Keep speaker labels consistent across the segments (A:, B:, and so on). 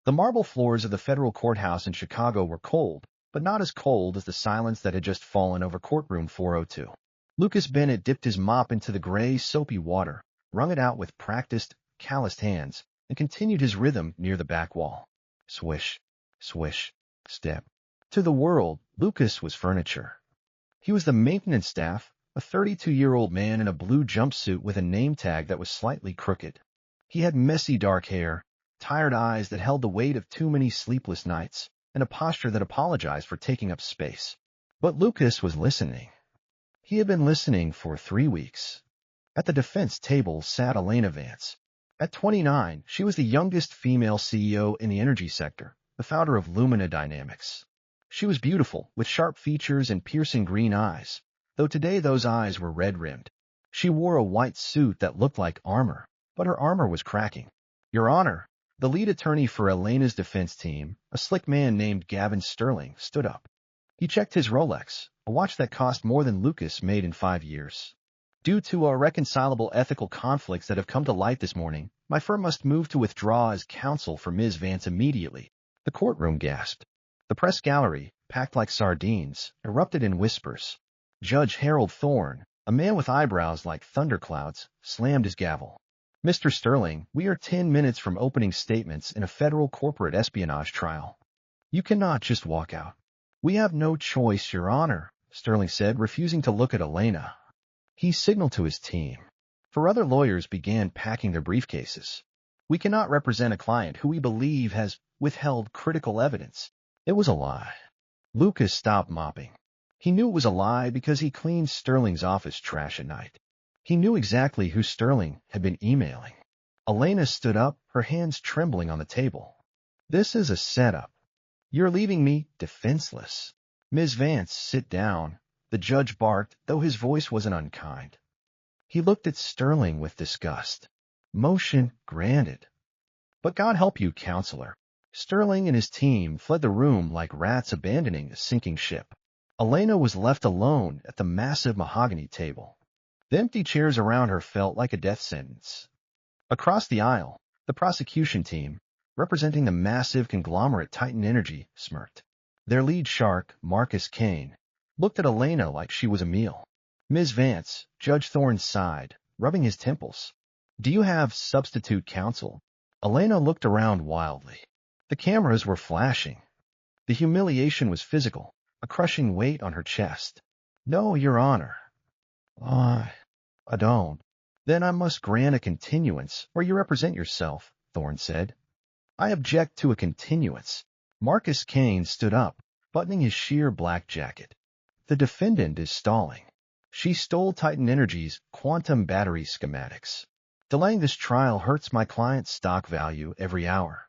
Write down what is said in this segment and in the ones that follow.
A: The marble floors of the federal courthouse in Chicago were cold, but not as cold as the silence that had just fallen over courtroom 402. Lucas Bennett dipped his mop into the gray, soapy water, wrung it out with practiced, calloused hands, and continued his rhythm near the back wall. Swish, swish, step. To the world, Lucas was furniture. He was the maintenance staff, a 32-year-old man in a blue jumpsuit with a name tag that was slightly crooked. He had messy dark hair, tired eyes that held the weight of too many sleepless nights, and a posture that apologized for taking up space. But Lucas was listening. He had been listening for 3 weeks. At the defense table sat Elena Vance. At 29, she was the youngest female CEO in the energy sector, the founder of Lumina Dynamics. She was beautiful, with sharp features and piercing green eyes, though today those eyes were red-rimmed. She wore a white suit that looked like armor, but her armor was cracking. Your Honor, the lead attorney for Elena's defense team, a slick man named Gavin Sterling, stood up. He checked his Rolex, a watch that cost more than Lucas made in 5 years. Due to irreconcilable ethical conflicts that have come to light this morning, my firm must move to withdraw as counsel for Ms. Vance immediately. The courtroom gasped. The press gallery, packed like sardines, erupted in whispers. Judge Harold Thorne, a man with eyebrows like thunderclouds, slammed his gavel. Mr. Sterling, we are 10 minutes from opening statements in a federal corporate espionage trial. You cannot just walk out. We have no choice, Your Honor, Sterling said, refusing to look at Elena. He signaled to his team. For other lawyers began packing their briefcases. We cannot represent a client who we believe has withheld critical evidence. It was a lie. Lucas stopped mopping. He knew it was a lie because he cleaned Sterling's office trash at night. He knew exactly who Sterling had been emailing. Elena stood up, her hands trembling on the table. This is a setup. You're leaving me defenseless. Ms. Vance, sit down. The judge barked, though his voice wasn't unkind. He looked at Sterling with disgust. Motion granted. But God help you, counselor. Sterling and his team fled the room like rats abandoning a sinking ship. Elena was left alone at the massive mahogany table. The empty chairs around her felt like a death sentence. Across the aisle, the prosecution team, representing the massive conglomerate Titan Energy, smirked. Their lead shark, Marcus Kane, looked at Elena like she was a meal. Ms. Vance, Judge Thorne sighed, rubbing his temples. Do you have substitute counsel? Elena looked around wildly. The cameras were flashing. The humiliation was physical, a crushing weight on her chest. No, Your Honor. I don't. Then I must grant a continuance, or you represent yourself, Thorne said. I object to a continuance. Marcus Kane stood up, buttoning his sheer black jacket. The defendant is stalling. She stole Titan Energy's quantum battery schematics. Delaying this trial hurts my client's stock value every hour.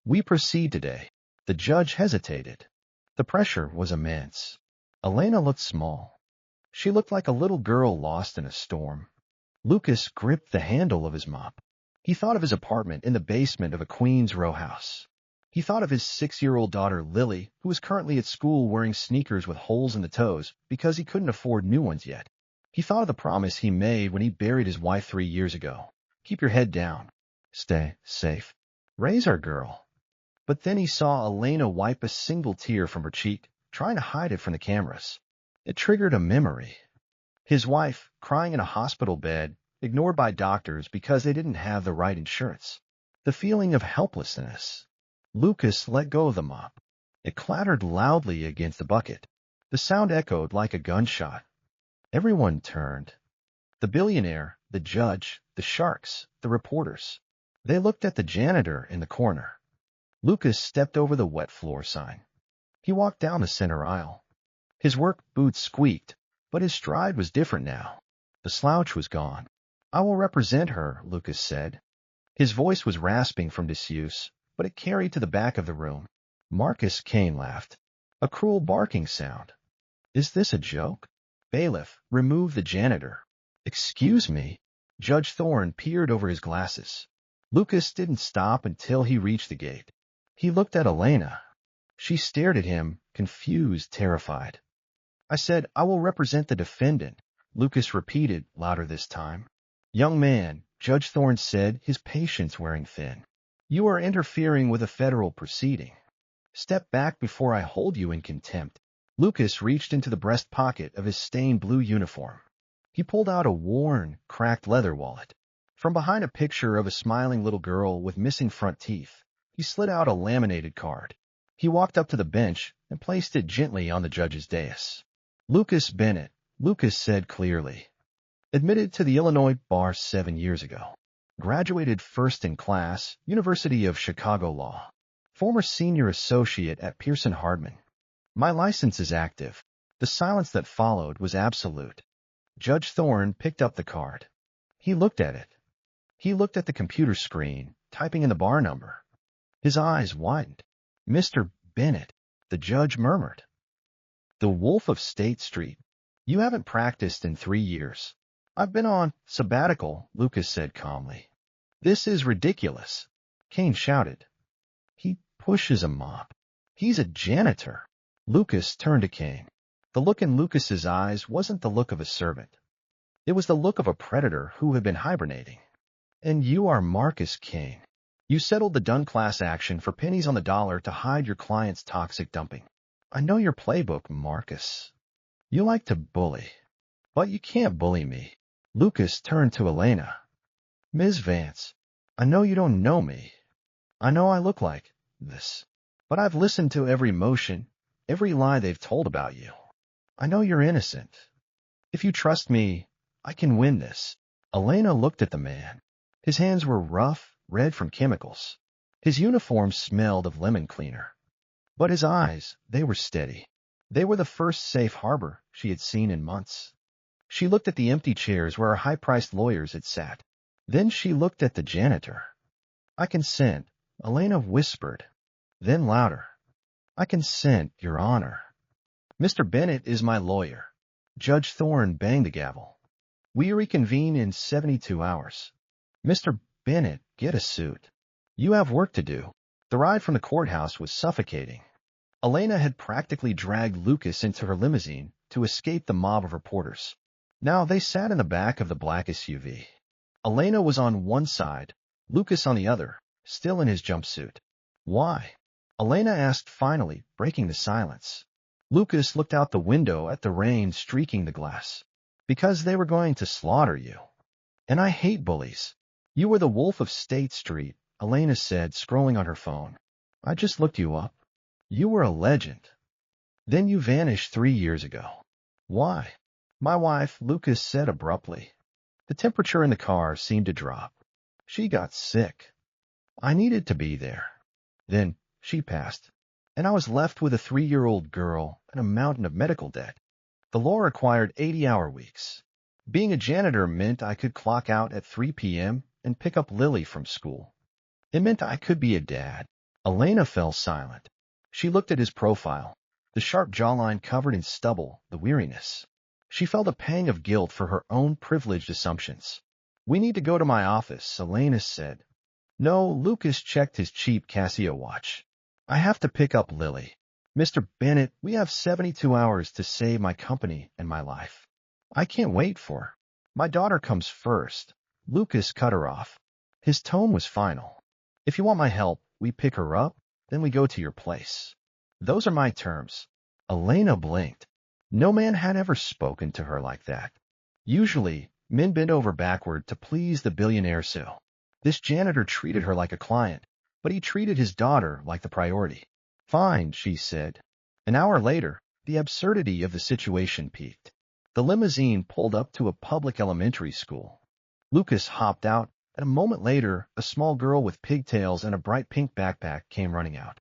A: We proceed today. The judge hesitated. The pressure was immense. Elena looked small. She looked like a little girl lost in a storm. Lucas gripped the handle of his mop. He thought of his apartment in the basement of a Queens row house. He thought of his 6-year-old daughter, Lily, who was currently at school wearing sneakers with holes in the toes because he couldn't afford new ones yet. He thought of the promise he made when he buried his wife 3 years ago. Keep your head down. Stay safe. Raise our girl. But then he saw Elena wipe a single tear from her cheek, trying to hide it from the cameras. It triggered a memory. His wife, crying in a hospital bed, ignored by doctors because they didn't have the right insurance. The feeling of helplessness. Lucas let go of the mop. It clattered loudly against the bucket. The sound echoed like a gunshot. Everyone turned. The billionaire, the judge, the sharks, the reporters. They looked at the janitor in the corner. Lucas stepped over the wet floor sign. He walked down the center aisle. His work boots squeaked, but his stride was different now. The slouch was gone. I will represent her, Lucas said. His voice was rasping from disuse, but it carried to the back of the room. Marcus Kane laughed. A cruel barking sound. Is this a joke? Bailiff, remove the janitor. Excuse me. Judge Thorne peered over his glasses. Lucas didn't stop until he reached the gate. He looked at Elena. She stared at him, confused, terrified. I said, I will represent the defendant, Lucas repeated, louder this time. Young man, Judge Thorne said, his patience wearing thin. You are interfering with a federal proceeding. Step back before I hold you in contempt. Lucas reached into the breast pocket of his stained blue uniform. He pulled out a worn, cracked leather wallet. From behind a picture of a smiling little girl with missing front teeth, he slid out a laminated card. He walked up to the bench and placed it gently on the judge's dais. Lucas Bennett, Lucas said clearly. Admitted to the Illinois bar 7 years ago. Graduated first in class, University of Chicago Law. Former senior associate at Pearson Hardman. My license is active. The silence that followed was absolute. Judge Thorne picked up the card. He looked at it. He looked at the computer screen, typing in the bar number. His eyes widened. Mr. Bennett, the judge murmured. The Wolf of State Street. You haven't practiced in 3 years. I've been on sabbatical, Lucas said calmly. This is ridiculous, Kane shouted. He pushes a mop. He's a janitor. Lucas turned to Kane. The look in Lucas's eyes wasn't the look of a servant. It was the look of a predator who had been hibernating. And you are Marcus Kane. You settled the Dunn class action for pennies on the dollar to hide your client's toxic dumping. I know your playbook, Marcus. You like to bully. But you can't bully me. Lucas turned to Elena. Ms. Vance, I know you don't know me. I know I look like this. But I've listened to every motion, every lie they've told about you. I know you're innocent. If you trust me, I can win this. Elena looked at the man. His hands were rough, red from chemicals. His uniform smelled of lemon cleaner. But his eyes, they were steady. They were the first safe harbor she had seen in months. She looked at the empty chairs where her high-priced lawyers had sat. Then she looked at the janitor. I consent, Elena whispered. Then louder. I consent, Your Honor. Mr. Bennett is my lawyer. Judge Thorne banged the gavel. We reconvene in 72 hours. Mr. Bennett, get a suit. You have work to do. The ride from the courthouse was suffocating. Elena had practically dragged Lucas into her limousine to escape the mob of reporters. Now they sat in the back of the black SUV. Elena was on one side, Lucas on the other, still in his jumpsuit. Why? Elena asked finally, breaking the silence. Lucas looked out the window at the rain streaking the glass. Because they were going to slaughter you. And I hate bullies. You were the Wolf of State Street, Elena said, scrolling on her phone. I just looked you up. You were a legend. Then you vanished 3 years ago. Why? My wife, Lucas said abruptly. The temperature in the car seemed to drop. She got sick. I needed to be there. Then she passed, and I was left with a 3-year-old girl and a mountain of medical debt. The law required 80-hour weeks. Being a janitor meant I could clock out at 3 p.m. and pick up Lily from school. It meant I could be a dad. Elena fell silent. She looked at his profile, the sharp jawline covered in stubble, the weariness. She felt a pang of guilt for her own privileged assumptions. We need to go to my office, Elena said. No, Lucas checked his cheap Casio watch. I have to pick up Lily. Mr. Bennett, we have 72 hours to save my company and my life. I can't wait for her. My daughter comes first. Lucas cut her off. His tone was final. If you want my help, we pick her up, then we go to your place. Those are my terms. Elena blinked. No man had ever spoken to her like that. Usually, men bend over backward to please the billionaire so. This janitor treated her like a client, but he treated his daughter like the priority. Fine, she said. An hour later, the absurdity of the situation peaked. The limousine pulled up to a public elementary school. Lucas hopped out, and a moment later, a small girl with pigtails and a bright pink backpack came running out.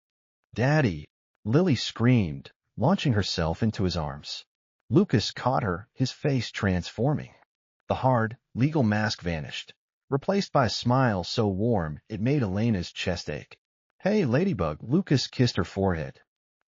A: Daddy! Lily screamed, launching herself into his arms. Lucas caught her, his face transforming. The hard, legal mask vanished, replaced by a smile so warm it made Elena's chest ache. Hey, Ladybug, Lucas kissed her forehead.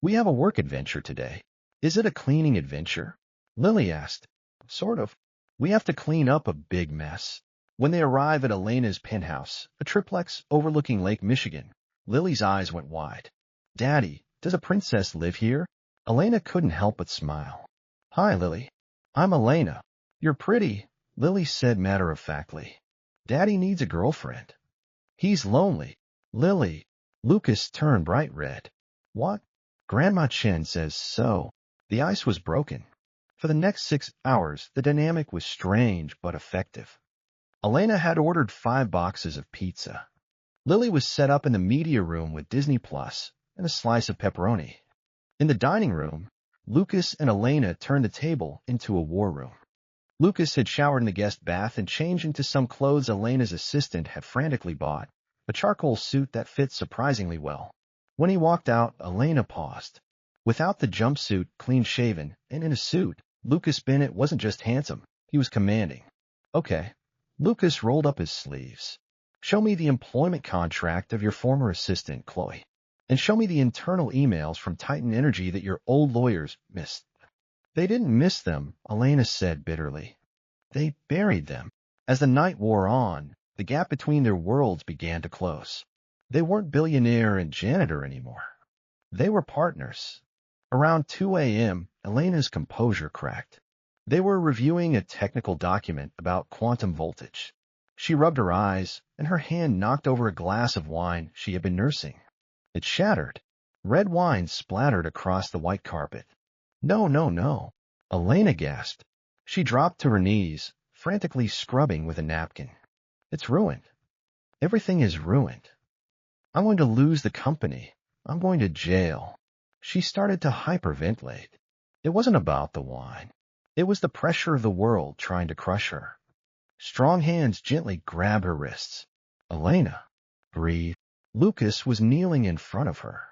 A: We have a work adventure today. Is it a cleaning adventure? Lily asked. Sort of. We have to clean up a big mess. When they arrive at Elena's penthouse, a triplex overlooking Lake Michigan, Lily's eyes went wide. Daddy, does a princess live here? Elena couldn't help but smile. Hi, Lily. I'm Elena. You're pretty, Lily said matter-of-factly. Daddy needs a girlfriend. He's lonely. Lily. Lucas turned bright red. What? Grandma Chen says so. The ice was broken. For the next 6 hours, the dynamic was strange but effective. Elena had ordered 5 boxes of pizza. Lily was set up in the media room with Disney Plus and a slice of pepperoni. In the dining room, Lucas and Elena turned the table into a war room. Lucas had showered in the guest bath and changed into some clothes Elena's assistant had frantically bought, a charcoal suit that fit surprisingly well. When he walked out, Elena paused. Without the jumpsuit, clean-shaven, and in a suit, Lucas Bennett wasn't just handsome, he was commanding. Okay. Lucas rolled up his sleeves. Show me the employment contract of your former assistant, Chloe. And show me the internal emails from Titan Energy that your old lawyers missed. They didn't miss them, Elena said bitterly. They buried them. As the night wore on, the gap between their worlds began to close. They weren't billionaire and janitor anymore. They were partners. Around 2 a.m., Elena's composure cracked. They were reviewing a technical document about quantum voltage. She rubbed her eyes, and her hand knocked over a glass of wine she had been nursing. It shattered. Red wine splattered across the white carpet. No, no, no. Elena gasped. She dropped to her knees, frantically scrubbing with a napkin. It's ruined. Everything is ruined. I'm going to lose the company. I'm going to jail. She started to hyperventilate. It wasn't about the wine. It was the pressure of the world trying to crush her. Strong hands gently grabbed her wrists. Elena, breathe. Lucas was kneeling in front of her.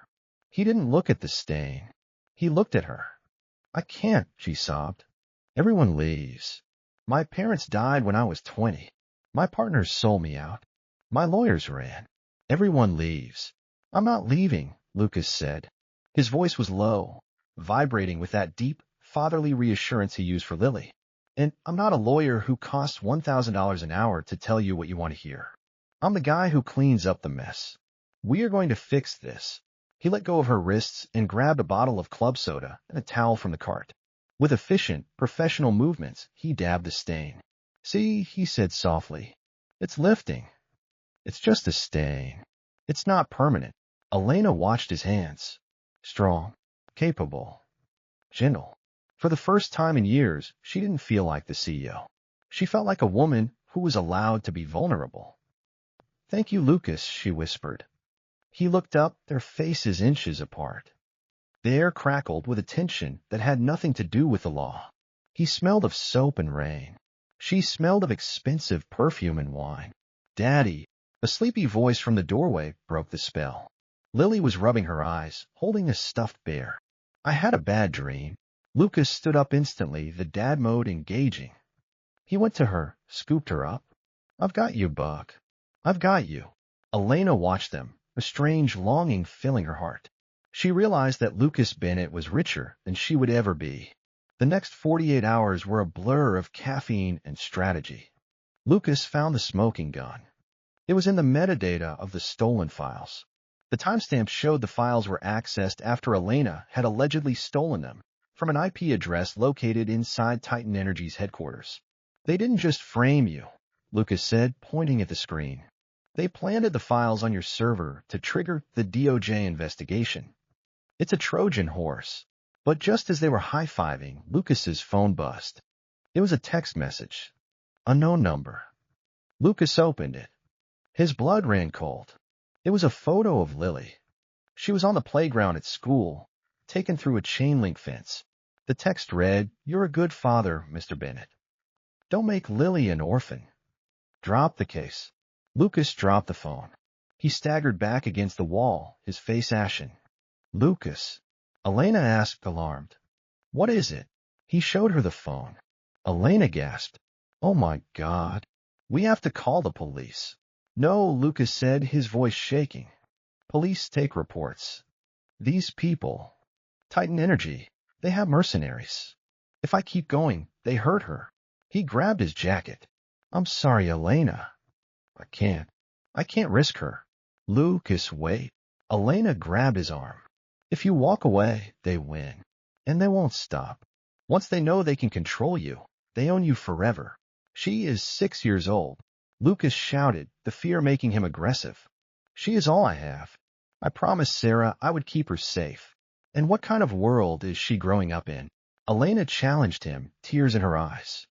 A: He didn't look at the stain. He looked at her. I can't, she sobbed. Everyone leaves. My parents died when I was 20. My partners sold me out. My lawyers ran. Everyone leaves. I'm not leaving, Lucas said. His voice was low, vibrating with that deep, fatherly reassurance he used for Lily. And I'm not a lawyer who costs $1,000 an hour to tell you what you want to hear. I'm the guy who cleans up the mess. We are going to fix this. He let go of her wrists and grabbed a bottle of club soda and a towel from the cart. With efficient, professional movements, he dabbed the stain. See, he said softly. It's lifting. It's just a stain. It's not permanent. Elena watched his hands. Strong, capable, gentle. For the first time in years, she didn't feel like the CEO. She felt like a woman who was allowed to be vulnerable. Thank you, Lucas, she whispered. He looked up, their faces inches apart. The air crackled with a tension that had nothing to do with the law. He smelled of soap and rain. She smelled of expensive perfume and wine. Daddy, a sleepy voice from the doorway broke the spell. Lily was rubbing her eyes, holding a stuffed bear. I had a bad dream. Lucas stood up instantly, the dad mode engaging. He went to her, scooped her up. I've got you, Buck. I've got you. Elena watched them, a strange longing filling her heart. She realized that Lucas Bennett was richer than she would ever be. The next 48 hours were a blur of caffeine and strategy. Lucas found the smoking gun. It was in the metadata of the stolen files. The timestamp showed the files were accessed after Elena had allegedly stolen them from an IP address located inside Titan Energy's headquarters. They didn't just frame you, Lucas said, pointing at the screen. They planted the files on your server to trigger the DOJ investigation. It's a Trojan horse. But just as they were high-fiving, Lucas's phone buzzed. It was a text message. Unknown number. Lucas opened it. His blood ran cold. It was a photo of Lily. She was on the playground at school, taken through a chain-link fence. The text read, You're a good father, Mr. Bennett. Don't make Lily an orphan. Drop the case. Lucas dropped the phone. He staggered back against the wall, his face ashen. Lucas. Elena asked, alarmed. What is it? He showed her the phone. Elena gasped. Oh my God. We have to call the police. No, Lucas said, his voice shaking. Police take reports. These people, Titan Energy, they have mercenaries. If I keep going, they hurt her. He grabbed his jacket. I'm sorry, Elena. I can't risk her. Lucas, wait. Elena grabbed his arm. If you walk away, they win. And they won't stop. Once they know they can control you, they own you forever. She is 6 years old. Lucas shouted, the fear making him aggressive. She is all I have. I promised Sarah I would keep her safe. And what kind of world is she growing up in? Elena challenged him, tears in her eyes.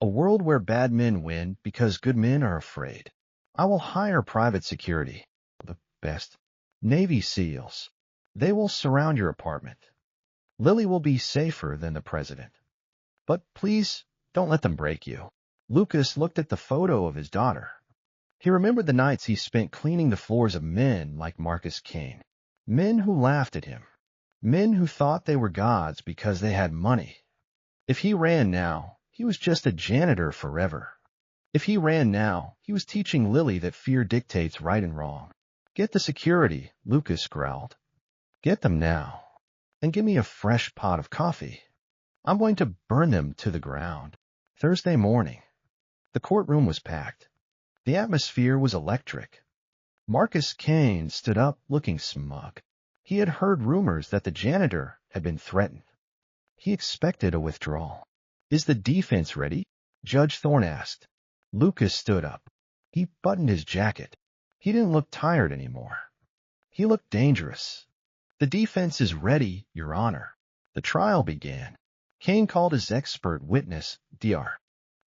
A: A world where bad men win because good men are afraid. I will hire private security. The best. Navy SEALs. They will surround your apartment. Lily will be safer than the president. But please, don't let them break you. Lucas looked at the photo of his daughter. He remembered the nights he spent cleaning the floors of men like Marcus Kane. Men who laughed at him. Men who thought they were gods because they had money. If he ran now, he was just a janitor forever. If he ran now, he was teaching Lily that fear dictates right and wrong. Get the security, Lucas growled. Get them now. And give me a fresh pot of coffee. I'm going to burn them to the ground. Thursday morning. The courtroom was packed. The atmosphere was electric. Marcus Kane stood up looking smug. He had heard rumors that the janitor had been threatened. He expected a withdrawal. Is the defense ready? Judge Thorne asked. Lucas stood up. He buttoned his jacket. He didn't look tired anymore. He looked dangerous. The defense is ready, Your Honor. The trial began. Kane called his expert witness, Dr.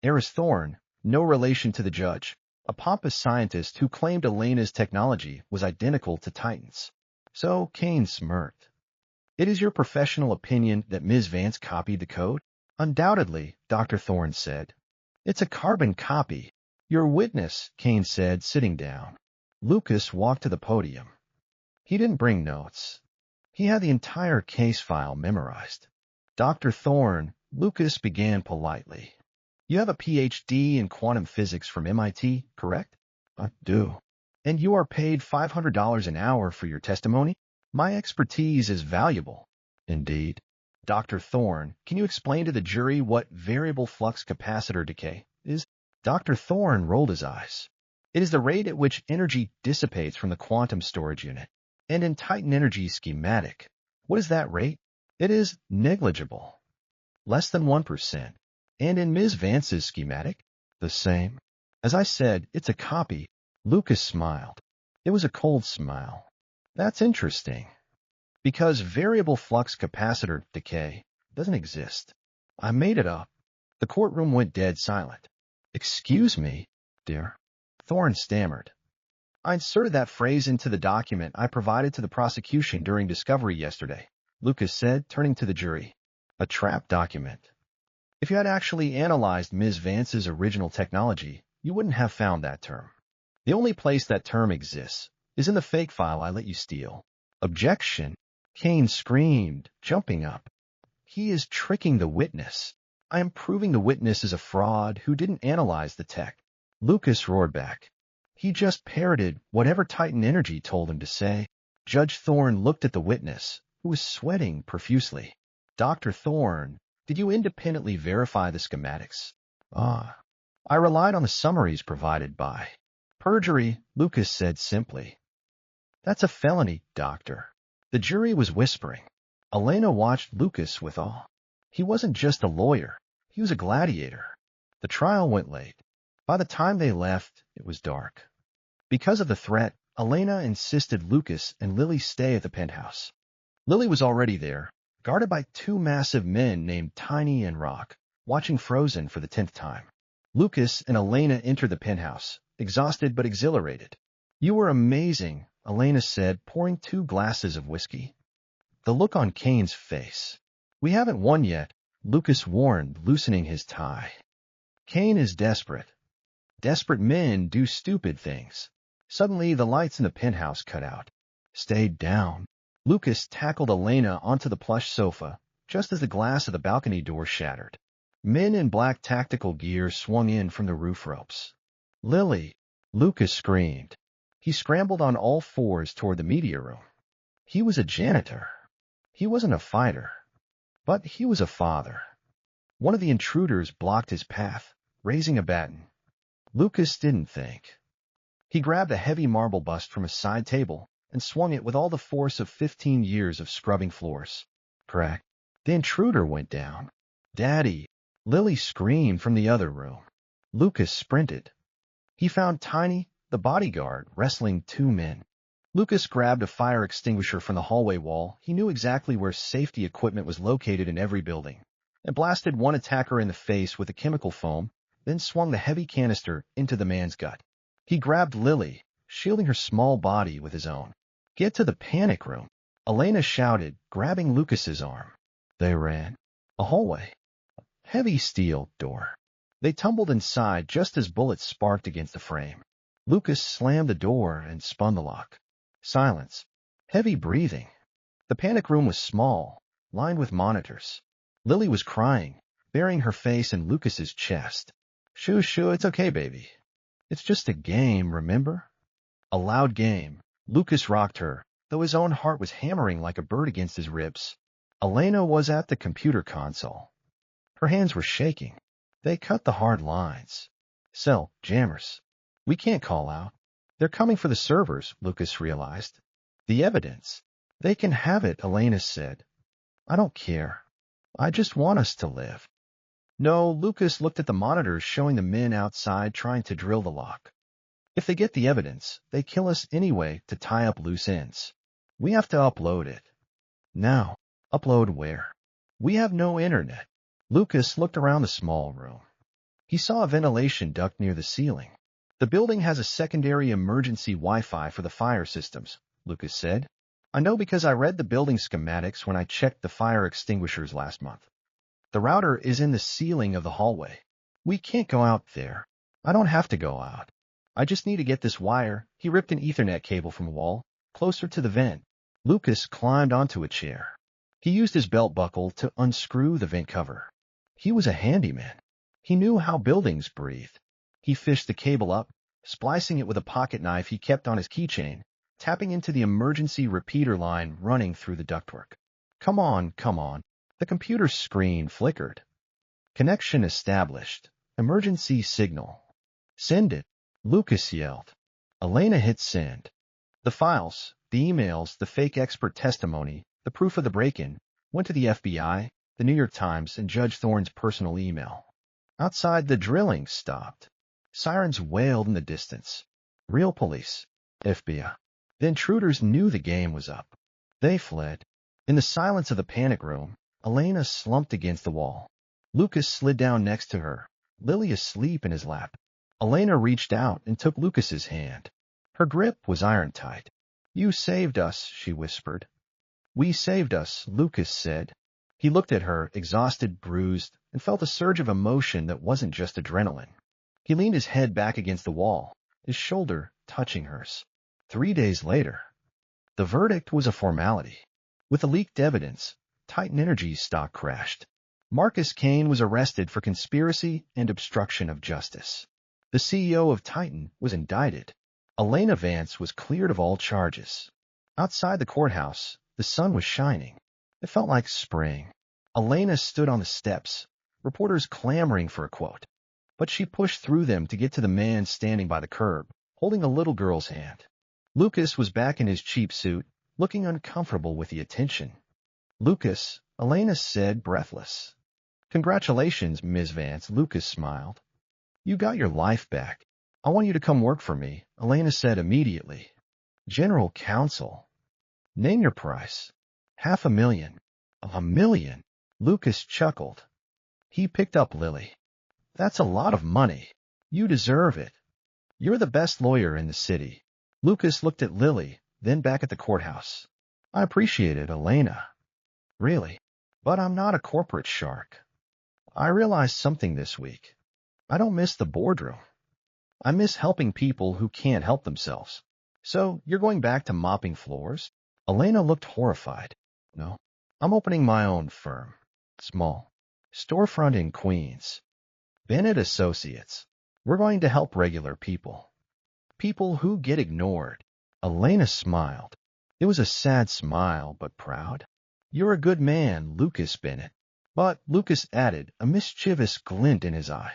A: Eris Thorne, no relation to the judge, a pompous scientist who claimed Elena's technology was identical to Titan's. So Kane smirked. It is your professional opinion that Ms. Vance copied the code? Undoubtedly, Dr. Thorne said. It's a carbon copy. Your witness, Kane said, sitting down. Lucas walked to the podium. He didn't bring notes. He had the entire case file memorized. Dr. Thorne, Lucas began politely. You have a PhD in quantum physics from MIT, correct? I do. And you are paid $500 an hour for your testimony? My expertise is valuable. Indeed. Dr. Thorne, can you explain to the jury what variable flux capacitor decay is? Dr. Thorne rolled his eyes. It is the rate at which energy dissipates from the quantum storage unit. And in Titan Energy's schematic, what is that rate? It is negligible. Less than 1%. And in Ms. Vance's schematic, the same. As I said, it's a copy. Lucas smiled. It was a cold smile. That's interesting. Because variable flux capacitor decay doesn't exist. I made it up. The courtroom went dead silent. Excuse me, dear. Thorne stammered. I inserted that phrase into the document I provided to the prosecution during discovery yesterday, Lucas said, turning to the jury. A trap document. If you had actually analyzed Ms. Vance's original technology, you wouldn't have found that term. The only place that term exists is in the fake file I let you steal. Objection! Kane screamed, jumping up. He is tricking the witness. I am proving the witness is a fraud who didn't analyze the tech. Lucas roared back. He just parroted whatever Titan Energy told him to say. Judge Thorne looked at the witness, who was sweating profusely. Dr. Thorne, did you independently verify the schematics? I relied on the summaries provided by. Perjury, Lucas said simply. That's a felony, doctor. The jury was whispering. Elena watched Lucas with awe. He wasn't just a lawyer. He was a gladiator. The trial went late. By the time they left, it was dark. Because of the threat, Elena insisted Lucas and Lily stay at the penthouse. Lily was already there, guarded by two massive men named Tiny and Rock, watching Frozen for the 10th time. Lucas and Elena entered the penthouse, exhausted but exhilarated. You were amazing, Elena said, pouring 2 glasses of whiskey. The look on Kane's face. We haven't won yet, Lucas warned, loosening his tie. Kane is desperate. Desperate men do stupid things. Suddenly, the lights in the penthouse cut out. Stayed down. Lucas tackled Elena onto the plush sofa, just as the glass of the balcony door shattered. Men in black tactical gear swung in from the roof ropes. Lily! Lucas screamed. He scrambled on all fours toward the media room. He was a janitor. He wasn't a fighter. But he was a father. One of the intruders blocked his path, raising a baton. Lucas didn't think. He grabbed a heavy marble bust from a side table and swung it with all the force of 15 years of scrubbing floors. Crack. The intruder went down. Daddy! Lily screamed from the other room. Lucas sprinted. He found Tiny, the bodyguard, wrestling 2 men. Lucas grabbed a fire extinguisher from the hallway wall. He knew exactly where safety equipment was located in every building, and blasted one attacker in the face with a chemical foam, then swung the heavy canister into the man's gut. He grabbed Lily, shielding her small body with his own. "Get to the panic room," Elena shouted, grabbing Lucas's arm. They ran. A hallway. Heavy steel door. They tumbled inside just as bullets sparked against the frame. Lucas slammed the door and spun the lock. Silence. Heavy breathing. The panic room was small, lined with monitors. Lily was crying, burying her face in Lucas's chest. Shoo, it's okay, baby. It's just a game, remember? A loud game. Lucas rocked her, though his own heart was hammering like a bird against his ribs. Elena was at the computer console. Her hands were shaking. They cut the hard lines. Cell jammers. We can't call out. They're coming for the servers, Lucas realized. The evidence. They can have it, Elena said. I don't care. I just want us to live. No, Lucas looked at the monitors showing the men outside trying to drill the lock. If they get the evidence, they kill us anyway to tie up loose ends. We have to upload it. Now. Upload where? We have no internet. Lucas looked around the small room. He saw a ventilation duct near the ceiling. The building has a secondary emergency Wi-Fi for the fire systems, Lucas said. I know because I read the building schematics when I checked the fire extinguishers last month. The router is in the ceiling of the hallway. We can't go out there. I don't have to go out. I just need to get this wire. He ripped an Ethernet cable from a wall, closer to the vent. Lucas climbed onto a chair. He used his belt buckle to unscrew the vent cover. He was a handyman. He knew how buildings breathed. He fished the cable up, splicing it with a pocket knife he kept on his keychain, tapping into the emergency repeater line running through the ductwork. Come on. The computer screen flickered. Connection established. Emergency signal. Send it, Lucas yelled. Elena hit send. The files, the emails, the fake expert testimony, the proof of the break-in, went to the FBI, the New York Times, and Judge Thorne's personal email. Outside, the drilling stopped. Sirens wailed in the distance. Real police. FBI. The intruders knew the game was up. They fled. In the silence of the panic room, Elena slumped against the wall. Lucas slid down next to her, Lily asleep in his lap. Elena reached out and took Lucas's hand. Her grip was iron-tight. You saved us, she whispered. We saved us, Lucas said. He looked at her, exhausted, bruised, and felt a surge of emotion that wasn't just adrenaline. He leaned his head back against the wall, his shoulder touching hers. 3 days later, the verdict was a formality. With the leaked evidence, Titan Energy's stock crashed. Marcus Kane was arrested for conspiracy and obstruction of justice. The CEO of Titan was indicted. Elena Vance was cleared of all charges. Outside the courthouse, the sun was shining. It felt like spring. Elena stood on the steps, reporters clamoring for a quote. But she pushed through them to get to the man standing by the curb, holding a little girl's hand. Lucas was back in his cheap suit, looking uncomfortable with the attention. Lucas, Elena said, breathless. Congratulations, Ms. Vance, Lucas smiled. You got your life back. I want you to come work for me, Elena said immediately. General Counsel. Name your price. $500,000. $1 million. Lucas chuckled. He picked up Lily. That's a lot of money. You deserve it. You're the best lawyer in the city. Lucas looked at Lily, then back at the courthouse. I appreciate it, Elena. Really. But I'm not a corporate shark. I realized something this week. I don't miss the boardroom. I miss helping people who can't help themselves. So, you're going back to mopping floors? Elena looked horrified. No. I'm opening my own firm. Small. Storefront in Queens. Bennett Associates. We're going to help regular people. People who get ignored. Elena smiled. It was a sad smile, but proud. You're a good man, Lucas Bennett. But, Lucas added, a mischievous glint in his eye.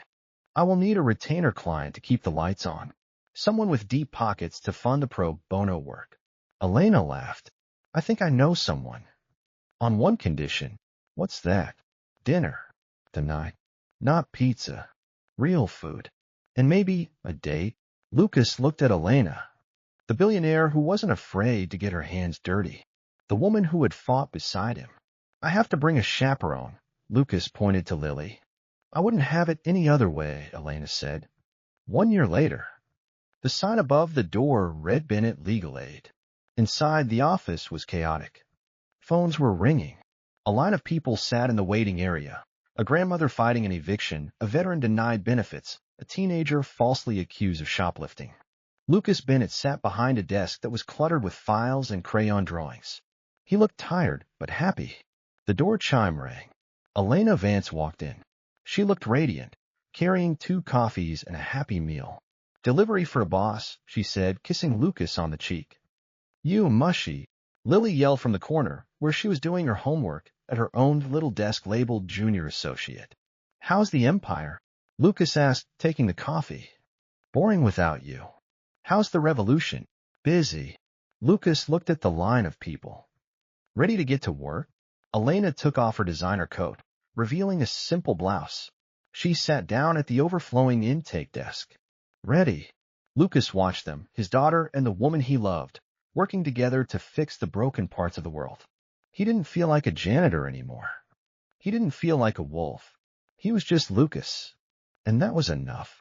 A: I will need a retainer client to keep the lights on. Someone with deep pockets to fund the pro bono work. Elena laughed. I think I know someone. On one condition. What's that? Dinner. Tonight. Not pizza. Real food. And maybe a date. Lucas looked at Elena. The billionaire who wasn't afraid to get her hands dirty. The woman who had fought beside him. I have to bring a chaperone. Lucas pointed to Lily. I wouldn't have it any other way, Elena said. 1 year later. The sign above the door read Bennett Legal Aid. Inside, the office was chaotic. Phones were ringing. A line of people sat in the waiting area. A grandmother fighting an eviction, a veteran denied benefits, a teenager falsely accused of shoplifting. Lucas Bennett sat behind a desk that was cluttered with files and crayon drawings. He looked tired, but happy. The door chime rang. Elena Vance walked in. She looked radiant, carrying 2 coffees and a happy meal. Delivery for a boss, she said, kissing Lucas on the cheek. You mushy. Lily yelled from the corner, where she was doing her homework, at her own little desk labeled Junior Associate. How's the Empire? Lucas asked, taking the coffee. Boring without you. How's the revolution? Busy. Lucas looked at the line of people. Ready to get to work? Elena took off her designer coat, revealing a simple blouse. She sat down at the overflowing intake desk. Ready. Lucas watched them, his daughter and the woman he loved, working together to fix the broken parts of the world. He didn't feel like a janitor anymore. He didn't feel like a wolf. He was just Lucas. And that was enough.